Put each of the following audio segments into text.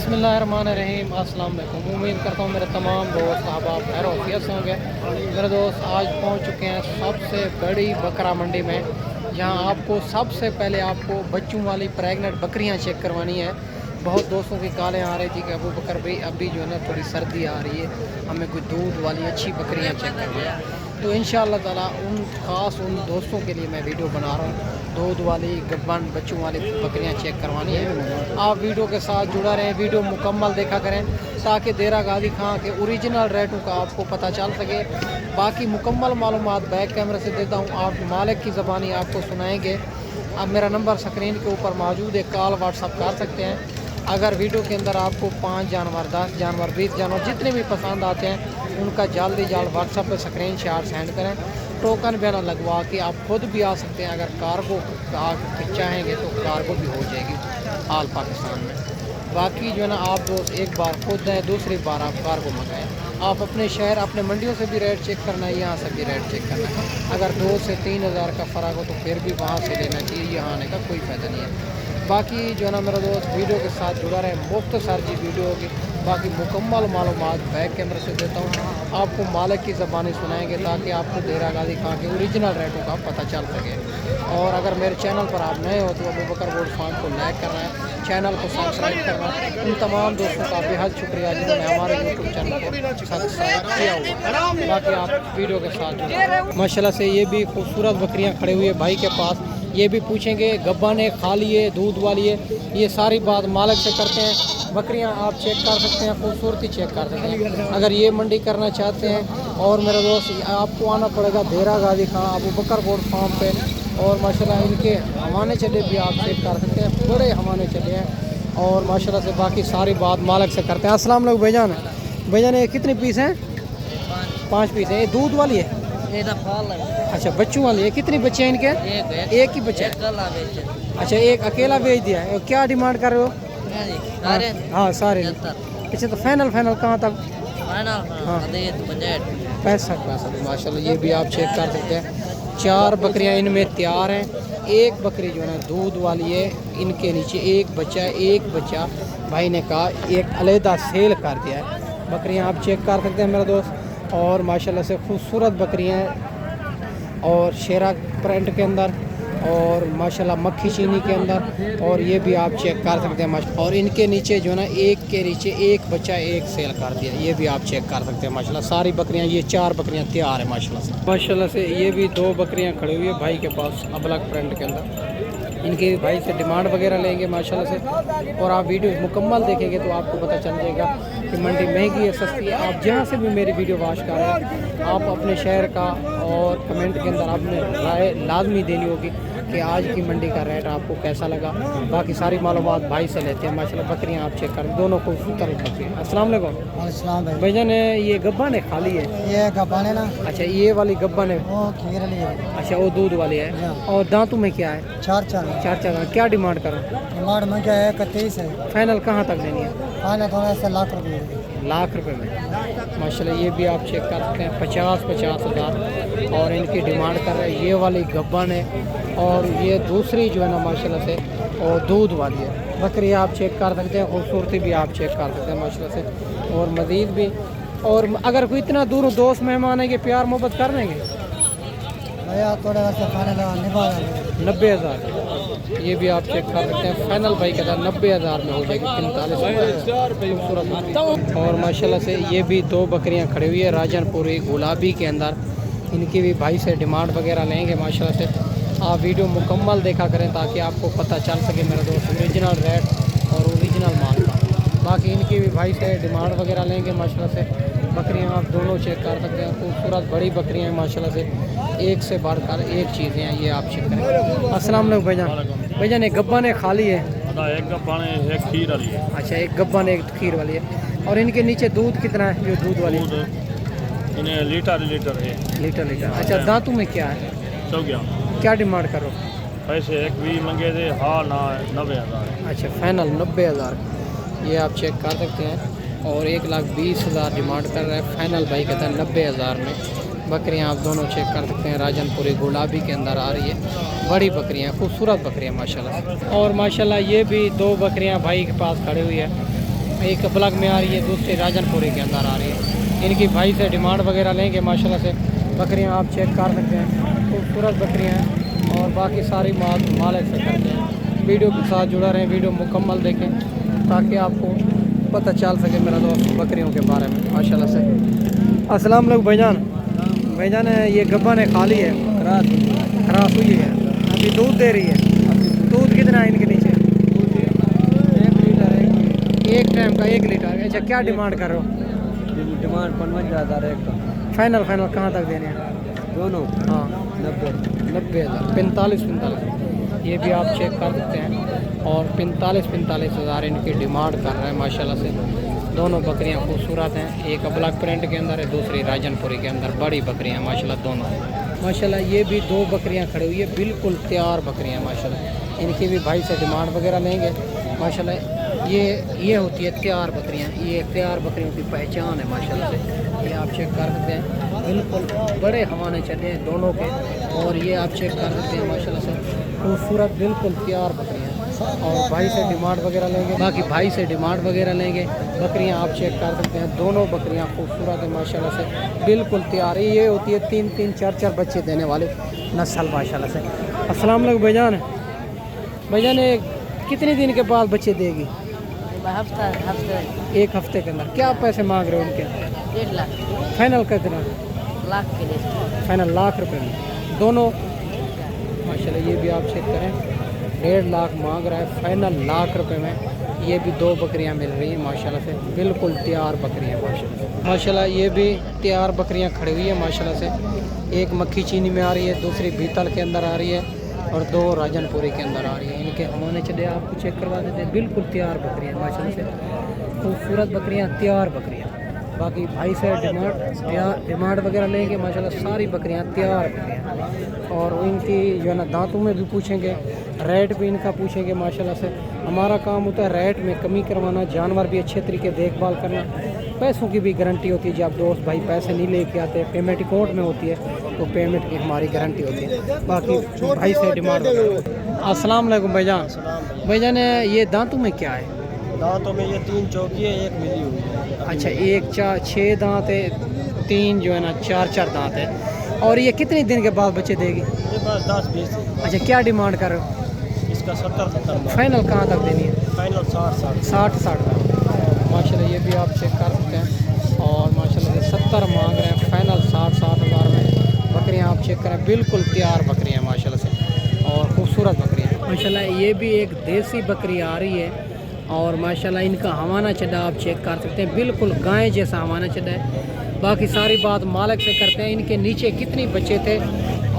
बिस्मिल्लाहिर्रहमानिर्रहीम। अस्सलाम वालेकुम। उम्मीद करता हूँ मेरे तमाम दोस्त अहबाब खैर औफियत से होंगे। मेरे दोस्त आज पहुँच चुके हैं सबसे बड़ी बकरा मंडी में, जहाँ आपको सबसे पहले आपको बच्चों वाली प्रेगनेंट बकरियाँ चेक करवानी है। बहुत दोस्तों की कॉलें आ रही थी कि अबू बकर भाई अभी जो है ना थोड़ी सर्दी आ रही है, हमें कोई दूध वाली अच्छी बकरियाँ चेक करवाएं। तो इंशाअल्लाह ताला उन दोस्तों के लिए मैं वीडियो बना रहा हूँ। दूध वाली गब्बन बच्चों वाली बकरियां चेक करवानी है। आप वीडियो के साथ जुड़ा रहें, वीडियो मुकम्मल देखा करें ताकि देरा गाजी खां के ओरिजिनल रेटों का आपको पता चल सके। बाकी मुकम्मल मालूमात बैक कैमरे से देता हूँ, आप मालिक की ज़बानी आपको सुनाएंगे। अब मेरा नंबर स्क्रीन के ऊपर मौजूद है, कॉल व्हाट्सअप कर सकते हैं। अगर वीडियो के अंदर आपको 5 जानवर 10 जानवर 20 जानवर जितने भी पसंद आते हैं उनका जल्द व्हाट्सअप पर स्क्रीन शॉट सेंड करें। टोकन भी ना लगवा के आप खुद भी आ सकते हैं। अगर कार्गो चाहेंगे तो कार्गो भी हो जाएगी आल पाकिस्तान में। बाकी जो है ना आप दोस्त एक बार खुद हैं, दूसरी बार आप कार्गो मंगाएं। आप अपने शहर अपने मंडियों से भी रेट चेक करना है, यहाँ से भी रेट चेक करना है। अगर 2 से 3 हज़ार का फ़र्क हो तो फिर भी वहाँ से लेना चाहिए, यहाँ आने का कोई फ़ायदा नहीं है। बाकी जो है ना मेरा दोस्त वीडियो के साथ जुड़ा रहे, मुख्तसर जी वीडियो होगी। बाकी मुकम्मल मालूमात बैक कैमरे से देता हूँ, आपको मालिक की ज़बानी सुनाएंगे ताकि आपको देरा गाजी खां के ओरिजिनल रेटों का पता चल सके। और अगर मेरे चैनल पर आप नए हो तो अबू बकर गोल्ड फार्म को लाइक करना है, चैनल को सब्सक्राइब करना है। उन तमाम दोस्तों का बेहद शुक्रिया जिन्होंने हमारे यूट्यूब चैनल को सब्सक्राइब किया हुआ। बाकी आप वीडियो के साथ जुड़े। माशाल्लाह से ये भी खूबसूरत बकरियाँ खड़े हुई है भाई के पास। ये भी पूछेंगे गब्बा ने खा लिए दूध वाली है, ये सारी बात मालिक से करते हैं। बकरियां आप चेक कर सकते हैं, खूबसूरती चेक कर सकते हैं। अगर ये मंडी करना चाहते हैं और मेरे दोस्त आपको आना पड़ेगा देरा गाजी खां अबू बकर गोल्ड फार्म पे। और माशाल्लाह इनके हवाने चले भी आप चेक कर सकते हैं, बड़े हवाने चले हैं। और माशाल्लाह से बाकी सारी बात मालिक से करते हैं। अस्सलाम वालेकुम भाईजान। भाईजान ये कितने पीस हैं? 5 पीस है। ये दूध वाली है? अच्छा बच्चों वाली है। कितनी बच्चे हैं इनके? एक ही बच्चा है। अच्छा एक अकेला बेच दिया है। क्या डिमांड कर रहे हो? हाँ सारे। अच्छा तो फाइनल कहाँ तक? हाँ 65 माशाल्लाह। ये भी आप चेक कर सकते हैं। 4 बकरियां इनमें तैयार हैं। एक बकरी जो है ना दूध वाली है, इनके नीचे एक बच्चा है। एक बच्चा भाई ने कहा एक अलहदा सेल कर दिया है। बकरियां आप चेक कर सकते हैं मेरे दोस्त। और माशाल्लाह से खूबसूरत बकरियां हैं और शेरा प्रिंट के अंदर और माशाल्लाह मक्खी चीनी के अंदर। और ये भी आप चेक कर सकते हैं माशाल्लाह। और इनके नीचे जो है ना एक के नीचे एक बच्चा एक सेल कर दिया, ये भी आप चेक कर सकते हैं माशाल्लाह। सारी बकरियां ये 4 बकरियां तैयार है माशाल्लाह से। माशाल्लाह से ये भी 2 बकरियां खड़ी हुई है भाई के पास अबलग प्रिंट के अंदर। इनके भाई से डिमांड वगैरह लेंगे माशाल्लाह से। और आप वीडियो मुकम्मल देखेंगे तो आपको पता चल जाएगा कि मंडी महंगी है सस्ती है। आप जहाँ से भी मेरी वीडियो वॉच कर रहे हैं आप अपने शहर का और कमेंट के अंदर आपने राय लाजमी देनी होगी कि आज की मंडी का रेट आपको कैसा लगा। बाकी सारी मालूमात भाई से लेते हैं माशाल्लाह। बकरियां आप चेक करें, दोनों खूबसूरत बकरियां। अस्सलाम वालेकुम भाईजान। ये गब्बा ने खाली है? ये गब्बा ने ना। अच्छा ये वाली गब्बा ने वो खीर ली है। अच्छा वो दूध वाली है। और दांतों में क्या है? 4 क्या डिमांड करो? डिमांड में क्या है? 31 है। फाइनल कहाँ तक लेनी है? खाना थोड़ा सा लाख रुपये। लाख रुपए में माशाल्लाह। ये भी आप चेक कर सकते हैं 50 हज़ार और इनकी डिमांड कर रहे हैं। ये वाली गब्बन है और ये दूसरी जो है ना माशाल्लाह से और दूध वाली है बकरी आप चेक कर सकते हैं। खूबसूरती भी आप चेक कर सकते हैं माशाल्लाह से। और मज़ीद भी और अगर कोई इतना दूर दोस्त मेहमान है कि प्यार मोहब्बत कर देंगे थोड़ा सा खाने लगा 90,000। ये भी आप चेक कर सकते हैं। फाइनल भाई कहता है 90,000 में हो जाएगी। 45 खूबसूरत। और माशाल्लाह से ये भी 2 बकरियां खड़ी हुई है राजनपुरी गुलाबी के अंदर। इनकी भी भाई से डिमांड वगैरह लेंगे माशाल्लाह से। आप वीडियो मुकम्मल देखा करें ताकि आपको पता चल सके मेरे दोस्त ओरिजिनल रेट और ओरिजिनल माल का। बाकी इनकी भी भाई से डिमांड वगैरह लेंगे माशाल्लाह से। बकरियां आप दोनों चेक कर सकते हैं। खूबसूरत बड़ी बकरियां हैं माशाल्लाह से, एक से बढ़कर एक चीज़ें हैं। ये आप चेक करें। अस्सलाम वालेकुम भाईजान। भाईजान एक गब्बा ने खाली है? एक गब्बा ने एक खीर वाली है। अच्छा एक गब्बा ने एक खीर वाली है। और इनके नीचे दूध कितना है जो दूध वाली? इन्हें लीटर है। लीटर। अच्छा दांतों में क्या है? 14। क्या डिमांड करो? पैसे एक भी मंगे थे। हाँ ना 90,000। अच्छा फाइनल 90,000। ये आप चेक कर सकते हैं। और 1,20,000 डिमांड कर रहा है। फाइनल भाई कहता है 90,000 में। बकरियां आप दोनों चेक कर सकते हैं। राजनपुरी गुलाबी के अंदर आ रही है। बड़ी बकरियां खूबसूरत बकरियां माशाल्लाह। और माशाल्लाह ये भी 2 बकरियां भाई के पास खड़ी हुई है। एक ब्लॉक में आ रही है, दूसरी राजनपुरी के अंदर आ रही है। इनकी भाई से डिमांड वगैरह लेंगे माशाल्लाह से। बकरियां आप चेक कर सकते हैं, खूबसूरत बकरियां हैं और बाकी सारी मालिक से करते हैं। वीडियो के साथ जुड़ा रहें, वीडियो मुकम्मल देखें ताकि आपको पता चल सके मेरा दोस्त बकरियों के बारे में माशाल्लाह से। अस्सलाम वालेकुम भाईजान। भाईजान ये गब्बा ने खाली है, खरास हुई है, अभी दूध दे रही है। दूध कितना है इनके नीचे? 1 लीटर है। एक टाइम का 1 लीटर। अच्छा, क्या डिमांड कर रहे हो? डिमांड 55,000 एक का। फाइनल कहाँ तक देने हैं? दोनों हाँ 90,000। 45,000 ये भी आप चेक कर सकते हैं। और 45,000 इनकी डिमांड कर रहे हैं माशाल्लाह से। दोनों बकरियां खूबसूरत हैं, एक ब्लॉक प्रिंट के अंदर है, दूसरी राजनपुरी के अंदर। बड़ी बकरियां माशाल्लाह दोनों। माशाल्लाह ये भी 2 बकरियां खड़ी हुई है, बिल्कुल तैयार बकरियां माशाल्लाह। इनकी भी भाई से डिमांड वगैरह लेंगे माशाल्लाह। ये होती है तैयार बकरियां, ये तैयार बकरियों की पहचान है माशाल्लाह से। ये आप चेक कर सकते हैं, बिल्कुल बड़े हवाने चले हैं दोनों के। और ये आप चेक कर सकते हैं माशाल्लाह से, खूबसूरत बिल्कुल तैयार बकरियां। और भाई से डिमांड वगैरह लेंगे, बाकी भाई से डिमांड वगैरह लेंगे। बकरियां आप चेक कर सकते हैं, दोनों बकरियां खूबसूरत है माशाल्लाह से, बिल्कुल तैयार है। ये होती है 3-3, 4-4 बच्चे देने वाले नस्ल माशाल्लाह से। अस्सलाम वालेकुम भाईजान। भाईजान ये कितने दिन के बाद बच्चे देगी? हफ्ते 1 हफ्ते के अंदर। क्या पैसे मांग रहे हो उनके? 1.5 लाख। फाइनल कितना? लाख के लिए। फाइनल ₹1,00,000 में दोनों माशाल्लाह। ये भी आप चेक करें, 1.5 लाख मांग रहा है, फाइनल ₹1,00,000 में। ये भी 2 बकरियां मिल रही हैं माशाल्लाह से, बिल्कुल तैयार बकरियां माशाल्लाह। माशाल्लाह ये भी तैयार बकरियां खड़ी हुई है माशाल्लाह से। एक मक्खी चीनी में आ रही है, दूसरी बीतल के अंदर आ रही है और 2 राजनपुरी के अंदर आ रही है। इनके हमारे चले आपको चेक करवा देते हैं, बिल्कुल तैयार बकरियां माशाल्लाह से, खूबसूरत बकरियां, तैयार बकरियां। बाकी भाई से डिमांड वगैरह लेंगे माशाल्लाह। सारी बकरियां तैयार बकरियां। और इनकी जो है ना दांतों में भी पूछेंगे, रेट भी इनका पूछेंगे माशाल्लाह से। हमारा काम होता है रेट में कमी करवाना, जानवर भी अच्छे तरीके देखभाल करना। पैसों की भी गारंटी होती है, जब दोस्त भाई पैसे नहीं लेके आते, पेमेंट कोर्ट में होती है, तो पेमेंट की हमारी गारंटी होती है। बाकी भाई से डिमांड। अस्सलाम वालेकुम भाईजान। भाईजान ये दांतों में क्या है? दांतों में ये 3 चौकी है, 1 मिली हुई है। अच्छा, 1 4 6 दांत है, 3 जो है ना 4 दांत है। और ये कितने दिन के बाद बच्चे देगी? ये बस 10-20 है। अच्छा, क्या डिमांड कर रहे हो? इसका 70-70। फाइनल कहाँ तक देनी है? फाइनल 60-60। 60 माशाल्लाह। ये भी आप चेक कर सकते हैं। और माशाल्लाह से 70 मांग रहे हैं, फाइनल 60 हज़ार में। बकरियां आप चेक करें, बिल्कुल तैयार बकरियां माशाल्लाह से और खूबसूरत बकरियां माशाल्लाह। ये भी एक देसी बकरी आ रही है और माशाल्लाह इनका हवाना चड्डा आप चेक कर सकते हैं, बिल्कुल गाय जैसा हवाना चड्डा है। बाकी सारी बात मालिक से करते हैं। इनके नीचे कितने बच्चे थे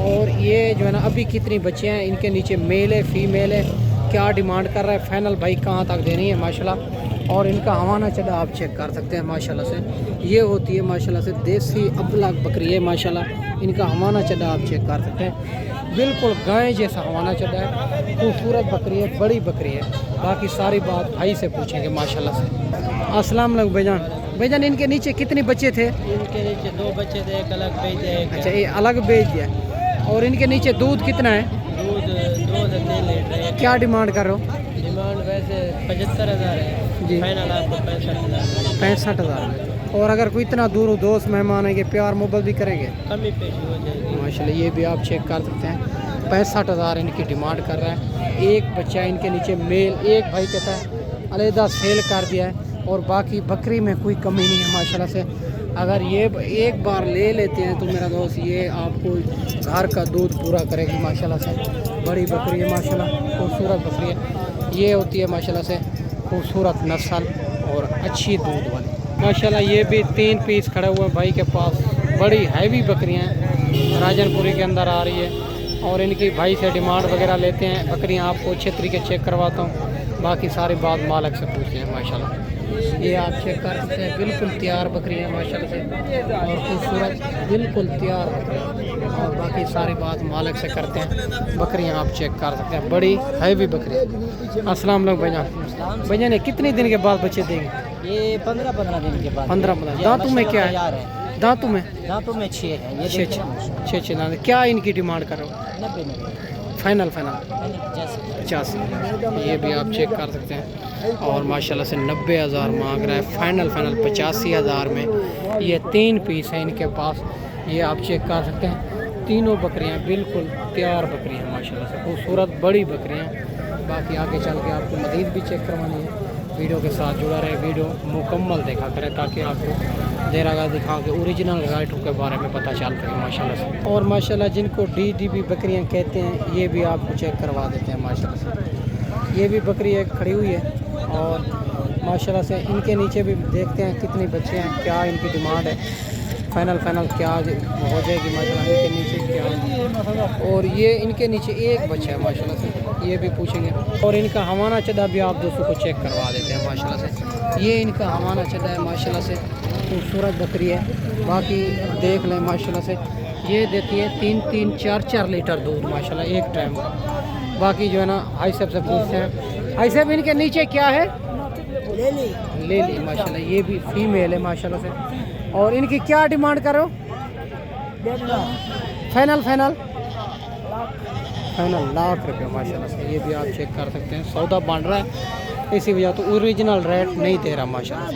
और ये जो है ना अभी कितनी बच्चे हैं इनके नीचे, मेल है फीमेल है, क्या डिमांड कर रहा है, फाइनल भाई कहाँ तक देनी है माशाल्लाह। और इनका हवाना चढ़ा आप चेक कर सकते हैं माशाल्लाह से। ये होती है माशाल्लाह से देसी अबलाग बकरी है माशाल्लाह। इनका हवाना चढ़ा आप चेक कर सकते हैं, बिल्कुल गाय जैसा हवाना चढ़ा है, खूबसूरत बकरी है, बड़ी बकरी है। बाकी सारी बात भाई से पूछेंगे माशाल्लाह से। अस्सलाम वालेकुम भाईजान। भाईजान इनके नीचे कितने बच्चे थे? इनके नीचे 2 बच्चे थे, एक अलग बेच दिया। अच्छा, ये अलग बेच दिया। और इनके नीचे दूध कितना है? दूध 2 से 3 लीटर है। क्या डिमांड कर रहे हो? डिमांड वैसे 75,000 है जी। फाइनल आपको 65,000। 65,000 में। और अगर कोई इतना दूर दोस्त मेहमान आएंगे, प्यार मोहब्बत भी करेंगे कमी पेशी हो जाएगी माशाल्लाह। ये भी आप चेक कर सकते हैं, 65,000 इनकी डिमांड कर रहा है। एक बच्चा इनके नीचे मेल, एक भाई कहता है अलहदा सेल कर दिया है। और बाकी बकरी में कोई कमी नहीं है माशाल्लाह से। अगर ये एक बार ले लेते हैं तो मेरा दोस्त ये आपको घर का दूध पूरा करेगी माशाल्लाह से। बड़ी बकरी है माशाल्लाह, खूबसूरत बकरी है। ये होती है माशाल्लाह से खूबसूरत नस्ल और अच्छी दूध वाली माशाल्लाह। ये भी 3 पीस खड़े हुए हैं भाई के पास, बड़ी हैवी बकरियां हैं, राजनपुरी के अंदर आ रही है। और इनकी भाई से डिमांड वगैरह लेते हैं। बकरियां आपको अच्छे तरीके चेक करवाता हूँ, बाकी सारी बात मालिक से पूछते हैं माशाल्लाह। ये आप चेक कर सकते हैं, बिल्कुल तैयार बकरियां माशाल्लाह से और खूबसूरत, बिल्कुल तैयार बकरियां। और बाकी सारी बात मालिक से करते हैं। बकरियां आप चेक कर सकते हैं, बड़ी हैवी बकरियां। अस्सलाम वालेकुम भाईजान। भाईजान कितने दिन के बाद बच्चे देंगे? ये 15-15 दिन के बाद। 15 दांतों में क्या है? दांतों में 6 है। ये 6 दांत। क्या इनकी डिमांड कर रहे हो? 90। फाइनल फाइनल 50 50, ये भी आप चेक कर सकते हैं। और माशाल्लाह से 90,000 मांग रहा है, फाइनल 85,000 में। ये 3 पीस हैं इनके पास, ये आप चेक कर सकते हैं। तीनों बकरियां बिल्कुल तैयार बकरियां माशाल्लाह से, खूबसूरत बड़ी बकरियां। बाकी आगे चल के आपको मज़ीद भी चेक करवानी है। वीडियो के साथ जुड़ा रहे, वीडियो मुकम्मल देखा करें ताकि आपको देरागा दिखा के ओरिजिनल राइटों के बारे में पता चल सके माशाल्लाह से। और माशाल्लाह जिनको DDB बकरियां कहते हैं, ये भी आपको चेक करवा देते हैं माशाल्लाह से। ये भी बकरी एक खड़ी हुई है और माशाल्लाह से इनके नीचे भी देखते हैं कितनी बच्चे हैं, क्या इनकी डिमांड है, फाइनल क्या हो जाएगी माशाल्लाह इनके नीचे क्या। और ये इनके नीचे एक बच्चा है माशाल्लाह से, ये भी पूछेंगे। और इनका हवाना चदा भी आप दोस्तों को चेक करवा देते हैं माशाल्लाह से। ये इनका हवाना चदा है माशाल्लाह से, खूबसूरत बकरी है। बाकी देख लें माशाल्लाह से, ये देती है 3-3, 4-4 लीटर दूध माशाल्लाह एक टाइम। बाकी जो है ना भाई साहब से पूछते हैं, भाई साहब इनके नीचे क्या है? ले ली माशाल्लाह, ये भी फीमेल है माशाल्लाह से। और इनकी क्या डिमांड करो? फाइनल लाख रुपये माशाल्लाह से। ये भी आप चेक कर सकते हैं, सौदा बन रहा है, इसी वजह तो ओरिजिनल रेट नहीं दे रहा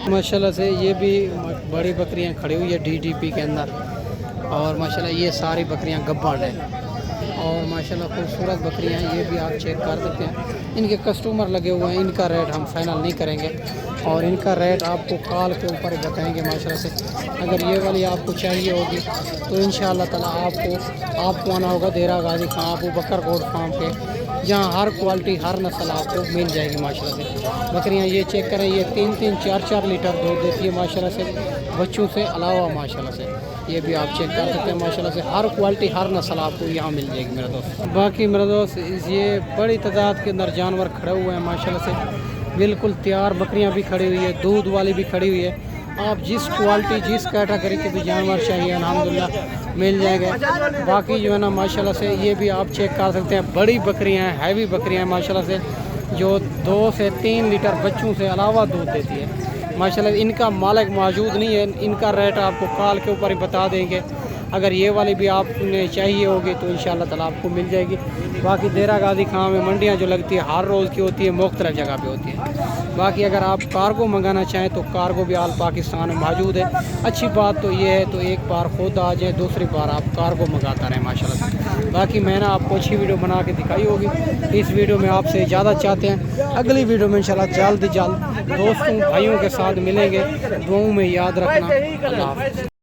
माशाल्लाह से। ये भी बड़ी बकरियां खड़ी हुई है DDP के अंदर। और माशाल्लाह ये सारी बकरियां गब्बाड़ है और माशाल्लाह खूबसूरत बकरियां, ये भी आप चेक कर सकते हैं। इनके कस्टमर लगे हुए हैं, इनका रेट हम फाइनल नहीं करेंगे और इनका रेट आपको कॉल के ऊपर ही बताएंगे माशाल्लाह से। अगर ये वाली आपको चाहिए होगी तो इंशाअल्लाह ताला आपको आना होगा देरा गाजी खां अबू बकर कोट फार्म पे, जहाँ हर क्वालिटी हर नस्ल आपको मिल जाएगी माशाल्लाह से। बकरियाँ ये चेक करें, ये 3-3, 4-4 लीटर दूध देती है माशाल्लाह से, बच्चों से अलावा माशाल्लाह से। ये भी आप चेक कर सकते हैं माशाल्लाह से, हर क्वालिटी हर नस्ल आपको यहाँ मिल जाएगी मेरा दोस्त। बाकी मेरा दोस्त ये बड़ी तादाद के अंदर जानवर खड़े हुए हैं माशाल्लाह से, बिल्कुल तैयार बकरियां भी खड़ी हुई है, दूध वाली भी खड़ी हुई है। आप जिस क्वालिटी जिस कैटेगरी के भी जानवर चाहिए अल्हम्दुलिल्लाह मिल जाएंगे। बाकी जो है ना माशाल्लाह से, ये भी आप चेक कर सकते हैं, बड़ी बकरियां हैं, हैवी बकरियां हैं माशाल्लाह से, जो 2 से 3 लीटर बच्चों से अलावा दूध देती है माशाल्लाह। इनका मालिक मौजूद नहीं है, इनका रेट आपको कॉल के ऊपर ही बता देंगे। अगर ये वाली भी आपने चाहिए होगी तो इंशाअल्लाह ताला आपको मिल जाएगी। बाकी देरा गाजी खां में मंडियाँ जो लगती है हर रोज़ की होती है, मुख्तलिफ जगह पे होती है। बाकी अगर आप कार्गो मंगाना चाहें तो कार्गो भी आल पाकिस्तान में मौजूद है। अच्छी बात तो ये है तो एक बार खुद आ जाए, दूसरी बार आप कार्गो मंगाता रहें माशाल्लाह से। बाकी मैंने आपको अच्छी वीडियो बना के दिखाई होगी, इस वीडियो में आपसे इजाज़त चाहते हैं। अगली वीडियो में इंशाल्लाह जल्द दोस्तों भाइयों के साथ मिलेंगे। दुआओं में याद रखना। अल्लाह हाफ़िज़।